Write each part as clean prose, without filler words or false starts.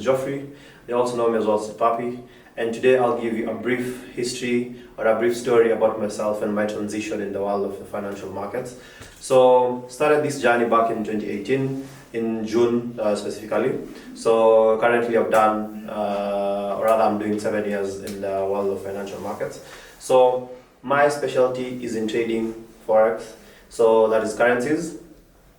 is Geoffrey. They also know me as Wallstreet Papi. And today I'll give you a brief history or a brief story about myself and my transition in the world of the financial markets. So started this journey back in 2018, in June specifically. So currently I've done, or rather I'm doing 7 years in the world of financial markets. So my specialty is in trading Forex. So that is currencies,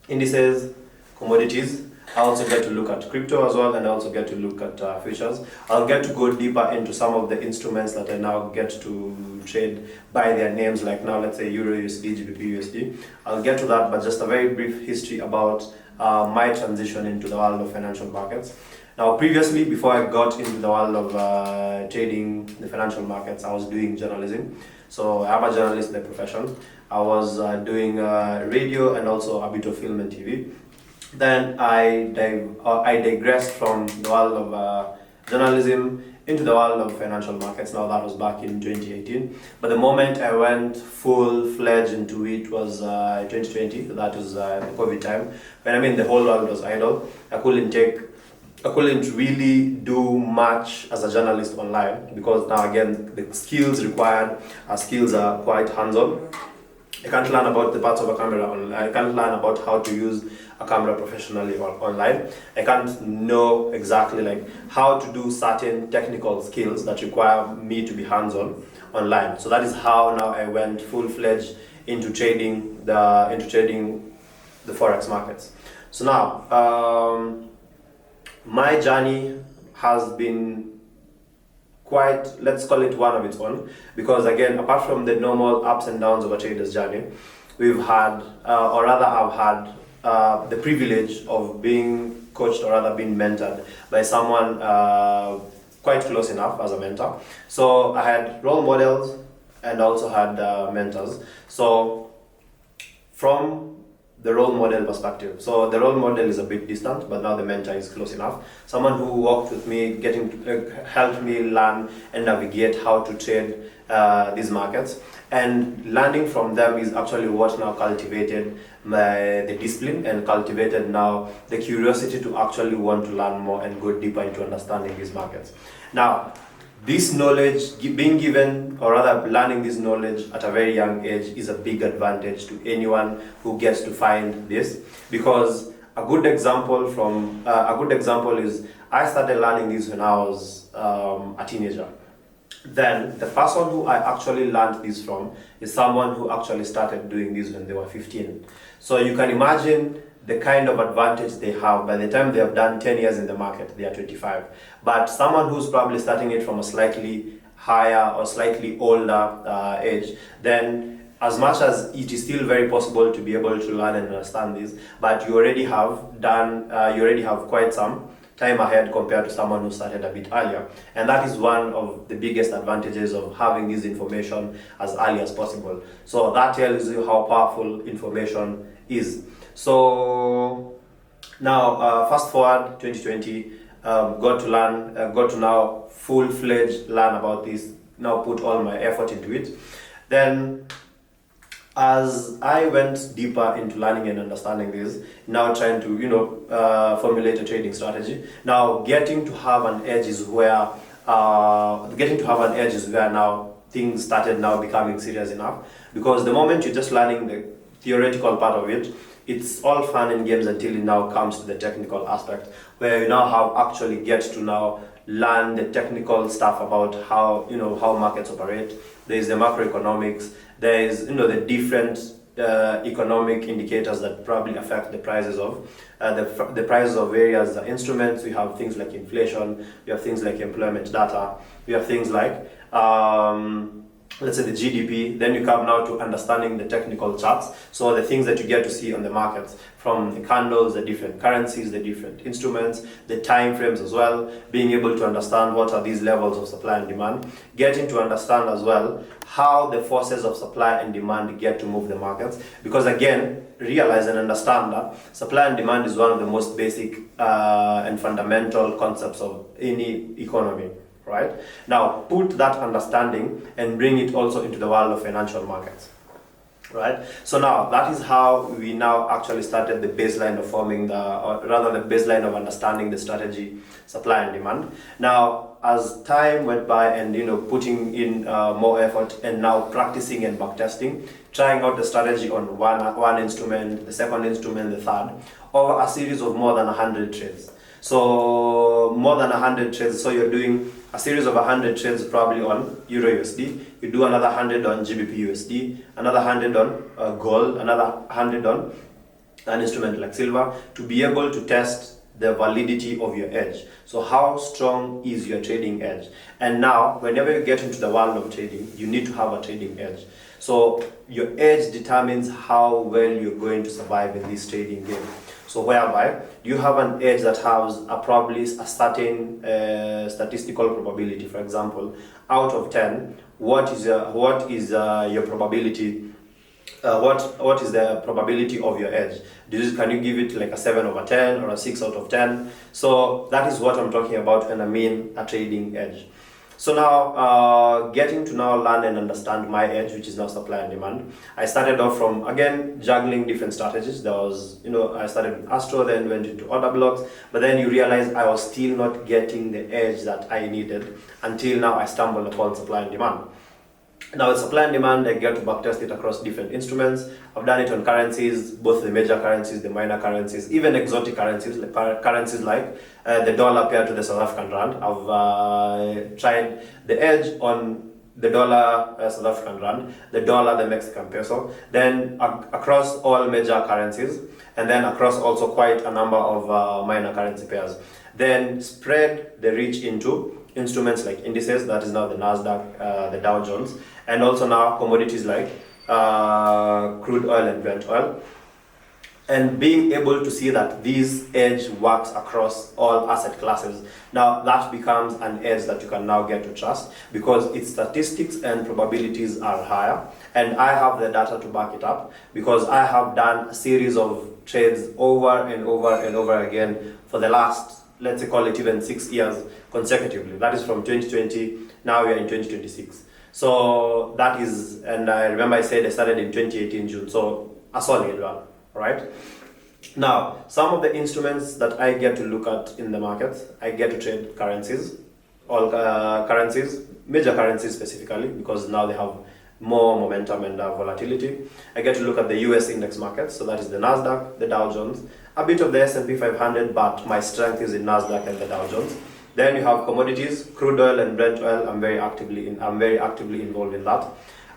indices, commodities. I also get to look at crypto as well, and I also get to look at futures. I'll get to go deeper into some of the instruments that I now get to trade by their names, like now let's say Euro USD, GBP USD. I'll get to that, but just a very brief history about my transition into the world of financial markets. Now previously, before I got into the world of trading the financial markets, I was doing journalism. So I'm a journalist by profession. I was doing radio and also a bit of film and TV. Then I digressed from the world of journalism into the world of financial markets. Now that was back in 2018. But the moment I went full-fledged into it was 2020. That was the COVID time. When the whole world was idle. I couldn't really do much as a journalist online because now again the skills required are quite hands-on. I can't learn about the parts of a camera online. I can't learn about how to use a camera professionally or online. I can't know exactly like how to do certain technical skills that require me to be hands-on online. So that is how now I went full-fledged into trading the Forex markets. So now my journey has been quite, let's call it one of its own, because again, apart from the normal ups and downs of a trader's journey, we've had, or rather I've had the privilege of being coached or rather being mentored by someone quite close enough as a mentor. So I had role models and also had mentors. So from the role model perspective. So the role model is a bit distant, but now the mentor is close enough. Someone who walked with me, helped me learn and navigate how to trade these markets. And learning from them is actually what now cultivated the discipline and cultivated now the curiosity to actually want to learn more and go deeper into understanding these markets. Now, this knowledge, being given or rather learning this knowledge at a very young age is a big advantage to anyone who gets to find this, because a good example is I started learning this when I was a teenager. Then the person who I actually learned this from is someone who actually started doing this when they were 15. So you can imagine the kind of advantage they have. By the time they have done 10 years in the market, they are 25. But someone who's probably starting it from a slightly higher or slightly older age, then as much as it is still very possible to be able to learn and understand this, but you already have quite some time ahead compared to someone who started a bit earlier. And that is one of the biggest advantages of having this information as early as possible. So that tells you how powerful information is. So now fast forward 2020, got to now full-fledged learn about this, now put all my effort into it. Then as I went deeper into learning and understanding this, now trying to formulate a trading strategy. Now getting to have an edge is where now things started now becoming serious enough, because the moment you're just learning the theoretical part of it, it's all fun and games until it now comes to the technical aspect, where you now have actually get to now learn the technical stuff about how markets operate. There is the macroeconomics. There is the different economic indicators that probably affect the prices of the prices of various instruments. We have things like inflation. We have things like employment data. We have things like let's say the GDP. Then you come now to understanding the technical charts. So the things that you get to see on the markets, from the candles, the different currencies, the different instruments, the time frames as well, being able to understand what are these levels of supply and demand, getting to understand as well how the forces of supply and demand get to move the markets. Because again, realize and understand that supply and demand is one of the most basic and fundamental concepts of any economy. Right? Now, put that understanding and bring it also into the world of financial markets. right? So now that is how we now actually started the baseline of forming or rather the baseline of understanding the strategy, supply and demand. Now, as time went by and putting in more effort and now practicing and backtesting, trying out the strategy on one instrument, the second instrument, the third, over a series of more than 100 trades. So more than 100 trades, so you're doing a series of 100 trades probably on Euro USD, you do another 100 on GBP USD, another 100 on gold, another 100 on an instrument like silver, to be able to test the validity of your edge. So how strong is your trading edge? And now, whenever you get into the world of trading, you need to have a trading edge. So your edge determines how well you're going to survive in this trading game. So whereby you have an edge that has probably a certain statistical probability. For example, out of 10, what is your probability? What is the probability of your edge? Can you give it like a 7 over 10 or a 6 out of 10? So that is what I'm talking about when I mean a trading edge. So now, getting to now learn and understand my edge, which is now supply and demand. I started off from, again, juggling different strategies. There was, I started with Astro, then went into order blocks, but then you realize I was still not getting the edge that I needed until now I stumbled upon supply and demand. Now with supply and demand, I get to backtest it across different instruments. I've done it on currencies, both the major currencies, the minor currencies, even exotic currencies, like currencies like the dollar paired to the South African rand. I've tried the edge on the dollar South African rand, the dollar the Mexican peso, then across all major currencies, and then across also quite a number of minor currency pairs. Then spread the reach into instruments like indices, that is now the Nasdaq, the Dow Jones, and also now commodities like crude oil and Brent oil. And being able to see that this edge works across all asset classes, now that becomes an edge that you can now get to trust, because its statistics and probabilities are higher, and I have the data to back it up, because I have done a series of trades over and over and over again for the last, let's say, call it even 6 years consecutively. That is from 2020, now we are in 2026. So that is, and I remember I said I started in 2018 June, so a solid one, right? Now, some of the instruments that I get to look at in the market, I get to trade currencies, all currencies, major currencies specifically, because now they have more momentum and volatility. I get to look at the US index markets, so that is the Nasdaq, the Dow Jones, a bit of the S&P 500, but my strength is in Nasdaq and the Dow Jones. Then you have commodities, crude oil and Brent oil. I'm very actively involved in that.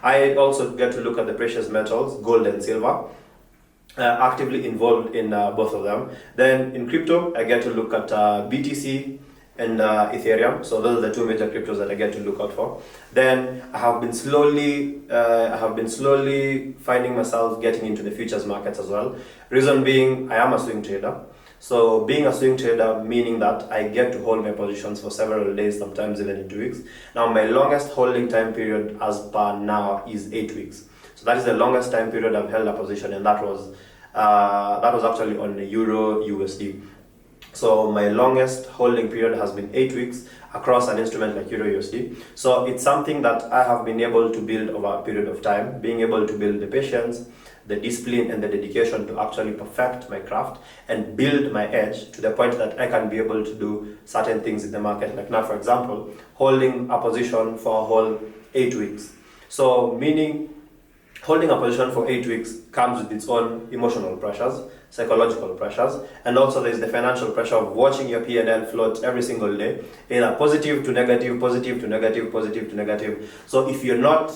I also get to look at the precious metals, gold and silver. Actively involved in both of them. Then in crypto, I get to look at BTC and Ethereum. So those are the two major cryptos that I get to look out for. Then I have been slowly finding myself getting into the futures markets as well. Reason being, I am a swing trader. So being a swing trader, meaning that I get to hold my positions for several days, sometimes even in 2 weeks. Now my longest holding time period as per now is 8 weeks. So that is the longest time period I've held a position, and that was actually on the Euro USD. So my longest holding period has been 8 weeks across an instrument like Euro USD. So it's something that I have been able to build over a period of time, being able to build the patience, the discipline and the dedication to actually perfect my craft and build my edge to the point that I can be able to do certain things in the market. Like now, for example, holding a position for a whole 8 weeks. So meaning holding a position for 8 weeks comes with its own emotional pressures, psychological pressures, and also there's the financial pressure of watching your P&L float every single day, either positive to negative, positive to negative, positive to negative. So if you're not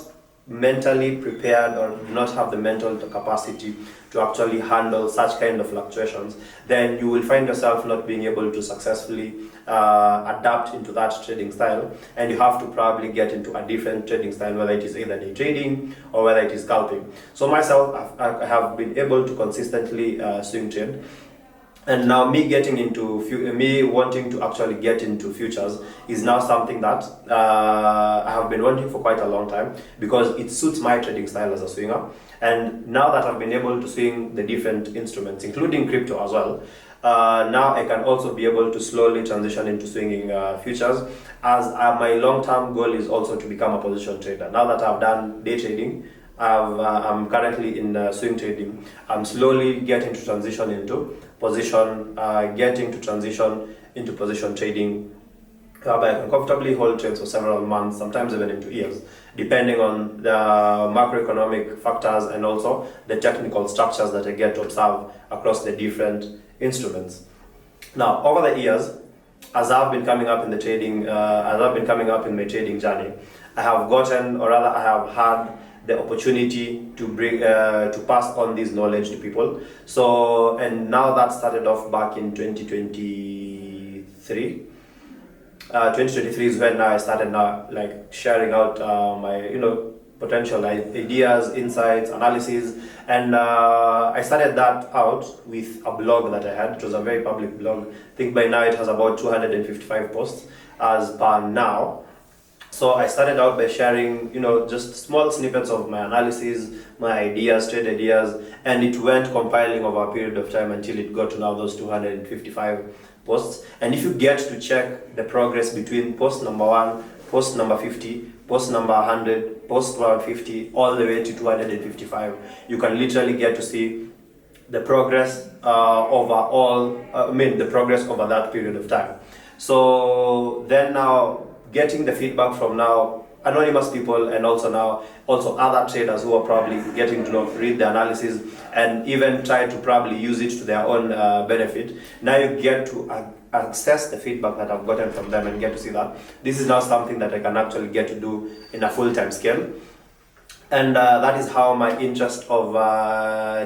mentally prepared or do not have the mental capacity to actually handle such kind of fluctuations, then you will find yourself not being able to successfully adapt into that trading style, and you have to probably get into a different trading style, whether it is either day trading or whether it is scalping. So myself, I have been able to consistently swing trade. And now me wanting to actually get into futures is now something that I have been wanting for quite a long time, because it suits my trading style as a swinger. And now that I've been able to swing the different instruments, including crypto as well, now I can also be able to slowly transition into swinging futures, as my long-term goal is also to become a position trader. Now that I've done day trading, I'm currently in swing trading. I'm slowly getting to transition into position trading, whereby I can comfortably hold trades for several months, sometimes even into years, depending on the macroeconomic factors and also the technical structures that I get to observe across the different instruments. Now, over the years, as I've been coming up in my trading journey, I have had the opportunity to bring to pass on this knowledge to people. So, and now that started off back in 2023. 2023 is when I started like sharing out my potential ideas, insights, analysis, and I started that out with a blog that I had. It was a very public blog. I think by now it has about 255 posts as per now. So I started out by sharing, just small snippets of my analysis, my ideas, trade ideas, and it went compiling over a period of time until it got to now those 255 posts. And if you get to check the progress between post number 1, post number 50, post number 100, post 150, all the way to 255, you can literally get to see the progress the progress over that period of time. So then now, getting the feedback from now anonymous people and also other traders who are probably getting to read the analysis and even try to probably use it to their own benefit. Now you get to access the feedback that I've gotten from them and get to see that this is now something that I can actually get to do in a full-time scale. And that is how my interest of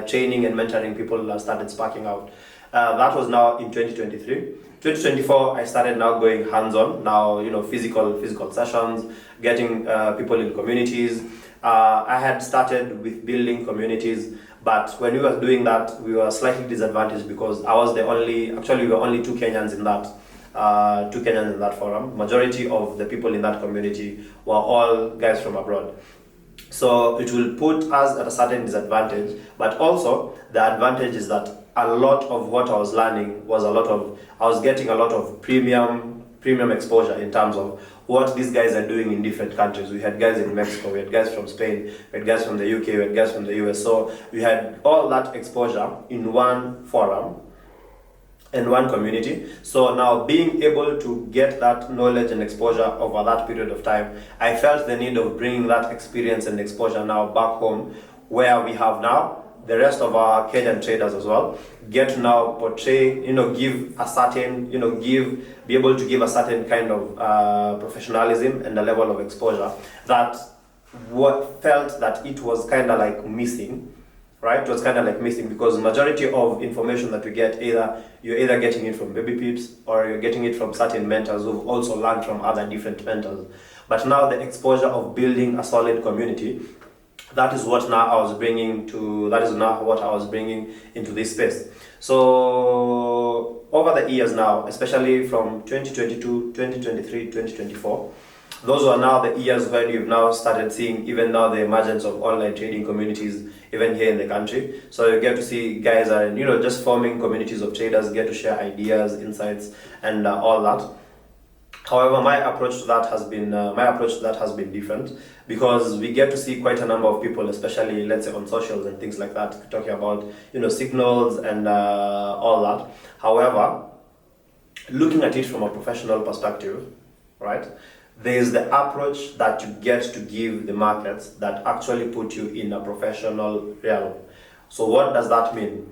training and mentoring people started sparking out. That was now in 2023. 2024, I started now going hands-on, physical sessions, getting people in communities. I had started with building communities, but when we were doing that, we were slightly disadvantaged because we were only two Kenyans in that forum. Majority of the people in that community were all guys from abroad. So it will put us at a certain disadvantage, but also the advantage is that a lot of what I was learning I was getting a lot of premium exposure in terms of what these guys are doing in different countries. We had guys in Mexico, we had guys from Spain, we had guys from the UK, we had guys from the US. So we had all that exposure in one forum, in one community. So now being able to get that knowledge and exposure over that period of time, I felt the need of bringing that experience and exposure now back home, where we have now the rest of our Kenyan traders as well get to now portray, be able to give a certain kind of professionalism and a level of exposure that felt that it was kind of like missing. Right, it was kind of like missing because the majority of information that we get, you're either getting it from baby peeps or you're getting it from certain mentors who've also learned from other different mentors. But now the exposure of building a solid community, that is what I was bringing into this space. So over the years now, especially from 2022, 2023, 2024, those are now the years when you've now started seeing even now the emergence of online trading communities even here in the country. So you get to see guys are just forming communities of traders, get to share ideas, insights, and all that. However, my approach to that has been different because we get to see quite a number of people, especially let's say on socials and things like that, talking about signals and all that. However, looking at it from a professional perspective, right? There is the approach that you get to give the markets that actually put you in a professional realm. So what does that mean?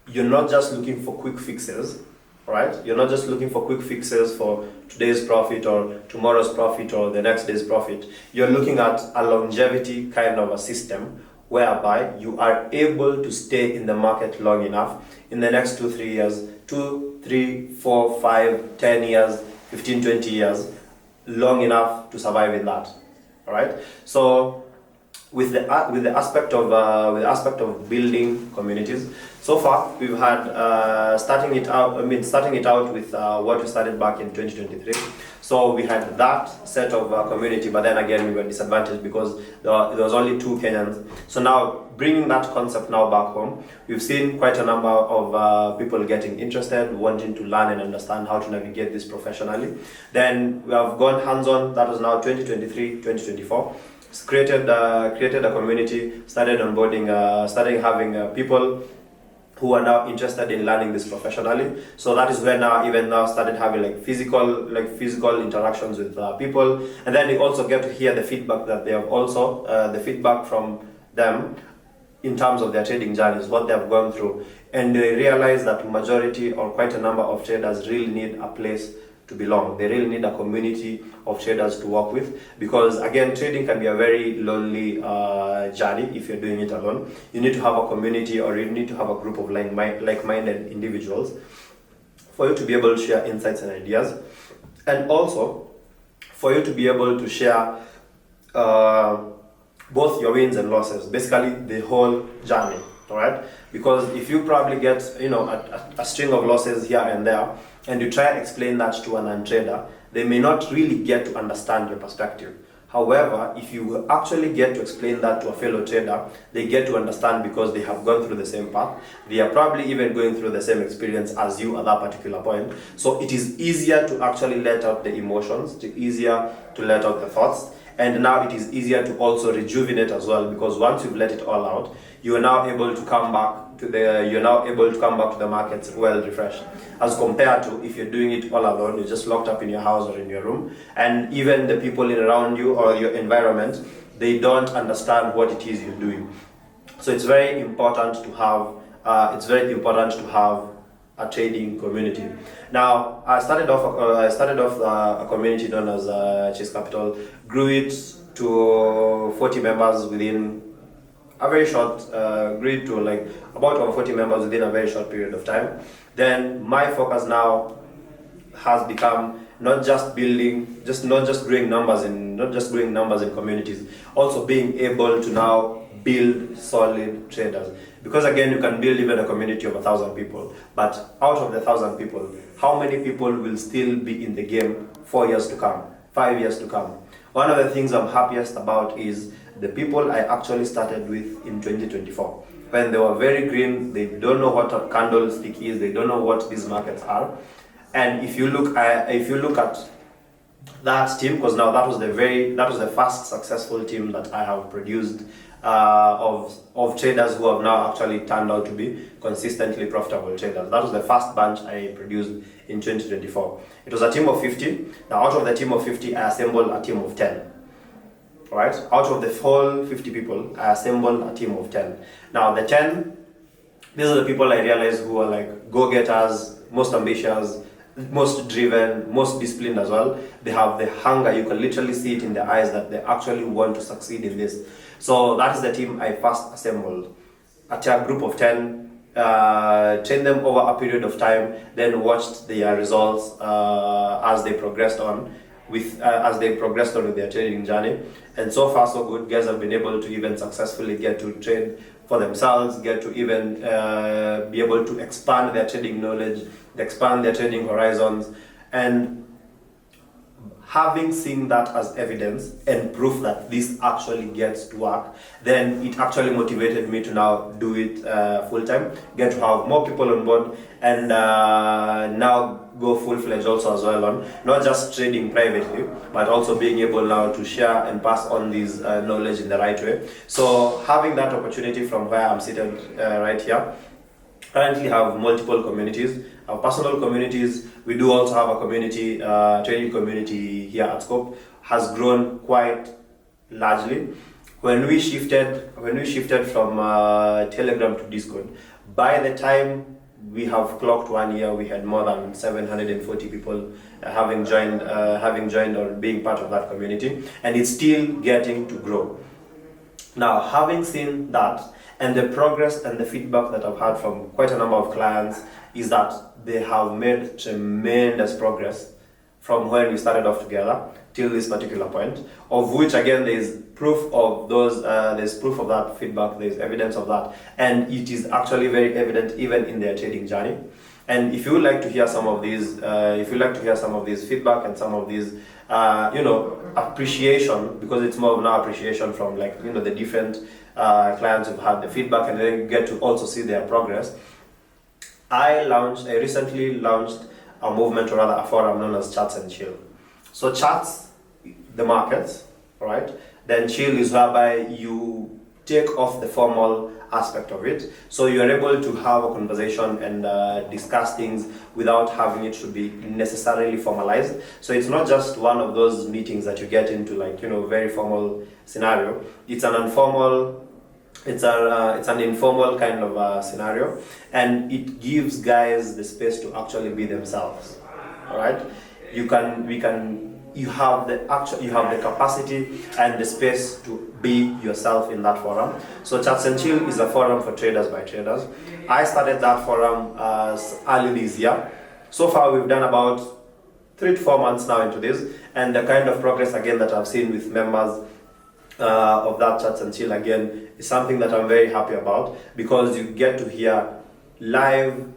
You're not just looking for quick fixes, right? You're not just looking for quick fixes for today's profit or tomorrow's profit or the next day's profit. You're looking at a longevity kind of a system whereby you are able to stay in the market long enough in the next 2-3 years, 2, 3, 4, 5, 10 years, 15, 20 years, long enough to survive in that. All right. So with the aspect of building communities, so far we've had starting it out with what we started back in 2023. So we had that set of community, but then again we were disadvantaged because there was only 2 Kenyans. So now bringing that concept now back home, we've seen quite a number of people getting interested, wanting to learn and understand how to navigate this professionally. Then we have gone hands-on. That was now 2023, 2024. created a community, started onboarding, started having people who are now interested in learning this professionally. So that is where now started having physical interactions with people, and then you also get to hear the feedback that they have also the feedback from them in terms of their trading journeys, what they have gone through, and they realize that majority or quite a number of traders really need a place to belong. They really need a community of traders to work with, because again, trading can be a very lonely journey if you're doing it alone. You need to have a community, or you need to have a group of like-minded individuals for you to be able to share insights and ideas, and also for you to be able to share both your wins and losses, basically the whole journey. All right, because if you probably get a string of losses here and there, and you try to explain that to an untrader, they may not really get to understand your perspective. However, if you actually get to explain that to a fellow trader, they get to understand, because they have gone through the same path. They are probably even going through the same experience as you at that particular point. So it is easier to actually let out the emotions, it's easier to let out the thoughts, and now it is easier to also rejuvenate as well, because once you've let it all out, you are now able to come back to the markets well refreshed, as compared to if you're doing it all alone. You're just locked up in your house or in your room, and even the people around you or your environment, they don't understand what it is you're doing. So it's very important to have a trading community. Now, I started off a community known as Chase Capital, grew it to 40 members within a very short, grew to like about over 40 members within a very short period of time. Then my focus now has become not just growing numbers in communities, also being able to now build solid traders. Because again, you can build even a community of 1,000 people, but out of the 1,000 people, how many people will still be in the game 4 years to come, 5 years to come? One of the things I'm happiest about is the people I actually started with in 2024. When they were very green, they don't know what a candlestick is, they don't know what these markets are. And if you look at that team, because now that was the first successful team that I have produced of traders who have now actually turned out to be consistently profitable traders. That was the first bunch I produced in 2024. It was a team of 50. Now out of the team of 50, I assembled a team of 10. Right? Out of the whole 50 people, I assembled a team of 10. Now the 10, these are the people I realized who are like go-getters, most ambitious, most driven, most disciplined as well. They have the hunger. You can literally see it in their eyes that they actually want to succeed in this. So that is the team I first assembled. A group of 10, trained them over a period of time, then watched their results as they progressed on with their trading journey. And so far so good. Guys have been able to even successfully get to trade for themselves, get to even be able to expand their trading knowledge, expand their trading horizons. And having seen that as evidence and proof that this actually gets to work, then it actually motivated me to now do it full time, get to have more people on board, and now go full-fledged also as well on not just trading privately, but also being able now to share and pass on this knowledge in the right way. So having that opportunity from where I'm seated right here, currently have multiple communities, have personal communities. We do also have a community, trading community here at Scope, has grown quite largely. When we shifted from Telegram to Discord, by the time we have clocked 1 year, we had more than 740 people having joined or being part of that community, and it's still getting to grow. Now, having seen that, and the progress and the feedback that I've had from quite a number of clients is that they have made tremendous progress from when we started off together till this particular point, of which again there's proof of that feedback, there's evidence of that, and it is actually very evident even in their trading journey. And if you would like to hear some of these, feedback and some of these, appreciation, because it's more of now appreciation from the different clients who've had the feedback, and then you get to also see their progress. I recently launched a movement, or rather a forum known as Charts and Chill. So charts the markets, right? Then chill is whereby you take off the formal aspect of it, so you're able to have a conversation and discuss things without having it to be necessarily formalized. So it's not just one of those meetings that you get into, like, very formal scenario. It's an informal, it's an informal kind of scenario, and it gives guys the space to actually be themselves. All right, you have the capacity and the space to be yourself in that forum. So Chats and Chill is a forum for traders by traders. I started that forum early this year. So far we've done about 3 to 4 months now into this, and the kind of progress again that I've seen with members of that Chats and Chill again is something that I'm very happy about, because you get to hear live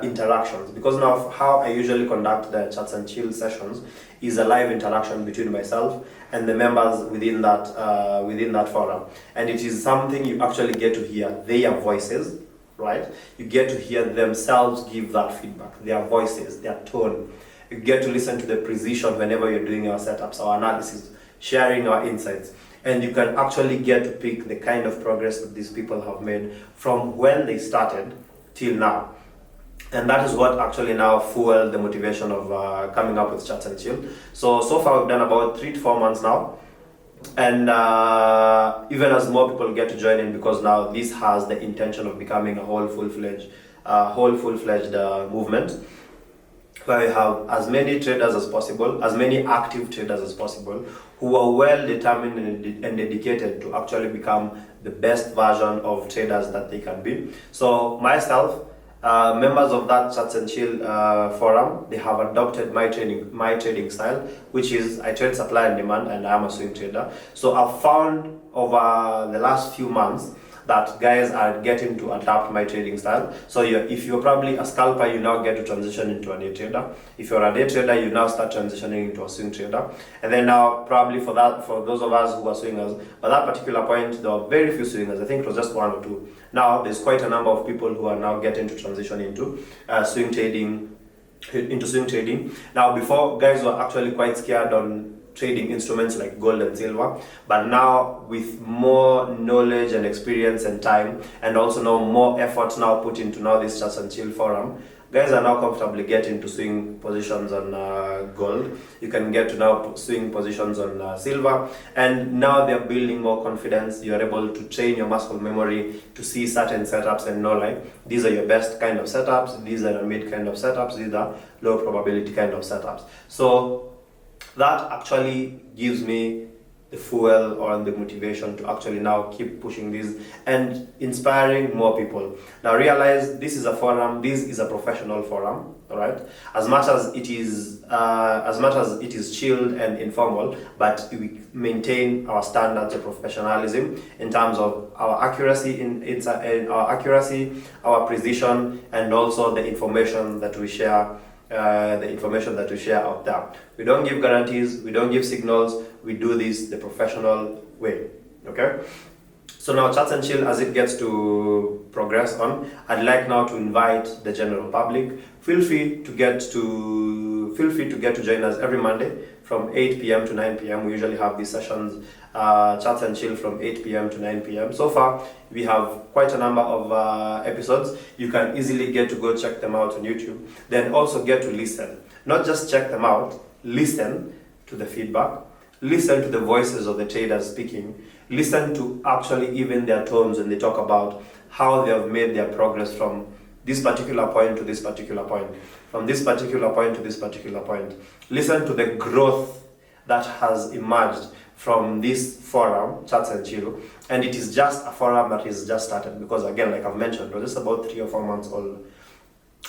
interactions. Because now how I usually conduct the Chats and Chill sessions is a live interaction between myself and the members within that forum, and it is something you actually get to hear their voices, right? You get to hear themselves give that feedback, their voices, their tone. You get to listen to the precision whenever you're doing our setups, our analysis, sharing our insights, and you can actually get to pick the kind of progress that these people have made from when they started till now. And that is what actually now fueled the motivation of coming up with Chats and Chill. So far we've done about 3 to 4 months now, and even as more people get to join in, because now this has the intention of becoming a whole full-fledged movement, where we have as many traders as possible, as many active traders as possible, who are well determined and dedicated to actually become the best version of traders that they can be. So myself, members of that Chats and Chill forum, they have adopted my trading style, which is I trade supply and demand, and I'm a swing trader. So I've found over the last few months that guys are getting to adapt my trading style. So if you're probably a scalper, you now get to transition into a day trader. If you're a day trader, you now start transitioning into a swing trader. And then now probably for those of us who are swingers, by that particular point, there were very few swingers. I think it was just 1 or 2. Now there's quite a number of people who are now getting to transition into swing trading. Now before, guys were actually quite scared on trading instruments like gold and silver, but now with more knowledge and experience and time, and also now more effort now put into now this Chats and Chill forum, guys are now comfortably getting to swing positions on gold. You can get to now swing positions on silver, and now they're building more confidence. You're able to train your muscle memory to see certain setups and know, like, these are your best kind of setups, these are your mid kind of setups, these are low probability kind of setups. So that actually gives me the fuel or the motivation to actually now keep pushing this and inspiring more people. Now realize this is a forum, this is a professional forum, all right? As much as it is chilled and informal, but we maintain our standards of professionalism in terms of our accuracy our precision, and also the information that we share. Out there. We don't give guarantees, we don't give signals, we do this the professional way. Okay? So now Chats and Chill, as it gets to progress on, I'd like now to invite the general public. Feel free to get to join us every Monday from 8 p.m. to 9 p.m. We usually have these sessions, Chats and Chill, from 8 p.m. to 9 p.m. So far, we have quite a number of episodes. You can easily get to go check them out on YouTube. Then also get to listen. Not just check them out, listen to the feedback, listen to the voices of the traders speaking, listen to actually even their tones when they talk about how they have made their progress from this particular point to this particular point, from this particular point to this particular point. Listen to the growth that has emerged from this forum, Chats and Chill, and it is just a forum that is just started, because again, like I've mentioned, we're just about 3 or 4 months old.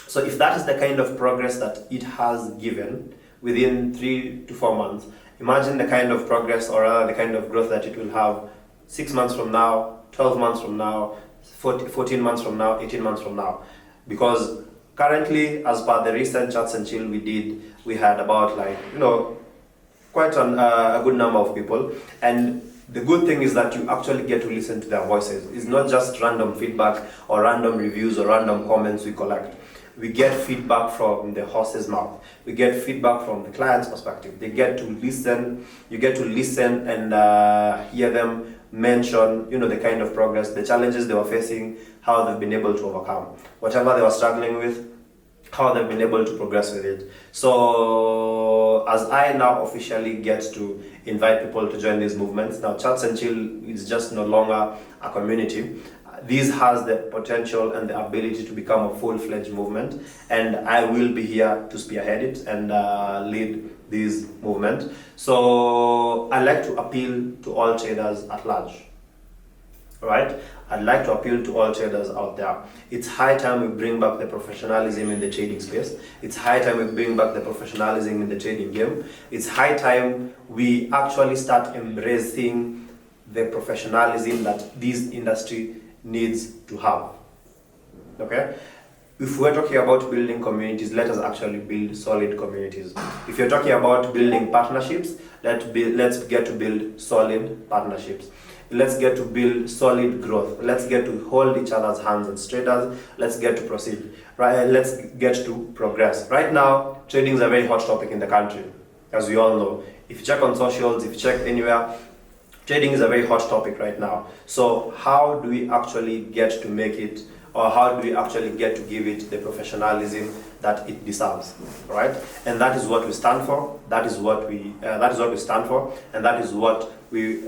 So if that is the kind of progress that it has given within 3 to 4 months, imagine the kind of progress, or rather the kind of growth that it will have 6 months from now, 12 months from now, 14 months from now, 18 months from now. Because currently, as per the recent Chats and Chill we had about, like, quite a good number of people. And the good thing is that you actually get to listen to their voices. It's not just random feedback or random reviews or random comments we collect. We get feedback from the horse's mouth. We get feedback from the client's perspective. They get to listen. You get to listen and hear them mention, the kind of progress, the challenges they were facing, how they've been able to overcome whatever they were struggling with, how they've been able to progress with it. So as I now officially get to invite people to join these movements, now Chats and Chill is just no longer a community. This has the potential and the ability to become a full-fledged movement, and I will be here to spearhead it and lead this movement. So I like to appeal to all traders at large. Right? I'd like to appeal to all traders out there. It's high time we bring back the professionalism in the trading space. It's high time we bring back the professionalism in the trading game. It's high time we actually start embracing the professionalism that this industry needs to have. Okay? If we're talking about building communities, let us actually build solid communities. If you're talking about building partnerships, let's get to build solid partnerships. Let's get to build solid growth. Let's get to hold each other's hands as traders. Let's get to proceed. Right? Let's get to progress. Right now, trading is a very hot topic in the country, as we all know. If you check on socials, if you check anywhere, trading is a very hot topic right now. So how do we actually get to make it, or how do we actually get to give it the professionalism that it deserves, right? And that is what we stand for. That is what we stand for, and that is what we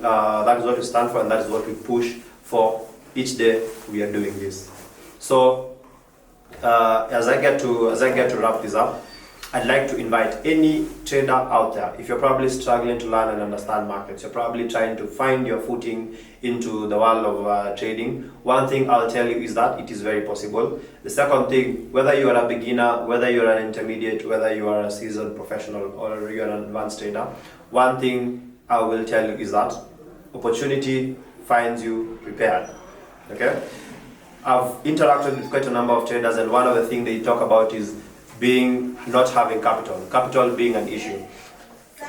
stand for, and that is what we push for each day we are doing this. So as I get to wrap this up, I'd like to invite any trader out there. If you're probably struggling to learn and understand markets, you're probably trying to find your footing into the world of trading, one thing I'll tell you is that it is very possible. The second thing, whether you are a beginner, whether you're an intermediate, whether you are a seasoned professional or you're an advanced trader, one thing I will tell you is that opportunity finds you prepared. Okay? I've interacted with quite a number of traders, and one of the things they talk about is not having capital being an issue.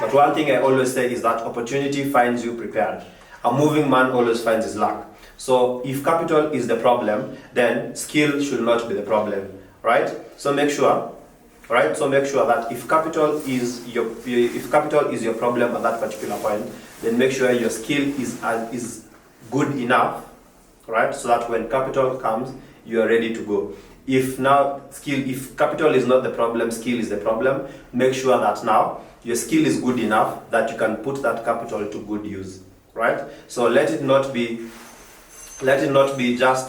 But one thing I always say is that opportunity finds you prepared. A moving man always finds his luck. So if capital is the problem, then skill should not be the problem, right? So make sure that if capital is your problem at that particular point, then make sure your skill is good enough, right? So that when capital comes, you are ready to go. If capital is not the problem, skill is the problem, make sure that now your skill is good enough that you can put that capital to good use, right? So let it not be just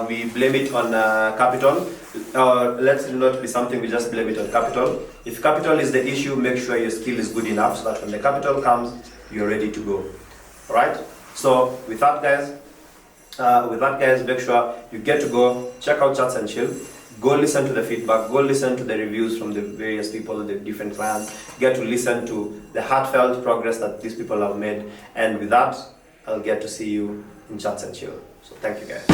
we blame it on capital, or let it not be something we just blame it on capital. If capital is the issue, make sure your skill is good enough so that when the capital comes, you're ready to go, right? So with that, guys, make sure you get to go check out Chats and Chill. Go listen to the feedback, go listen to the reviews from the various people, the different clients. Get to listen to the heartfelt progress that these people have made. And with that, I'll get to see you in Chats and Chill. So thank you, guys.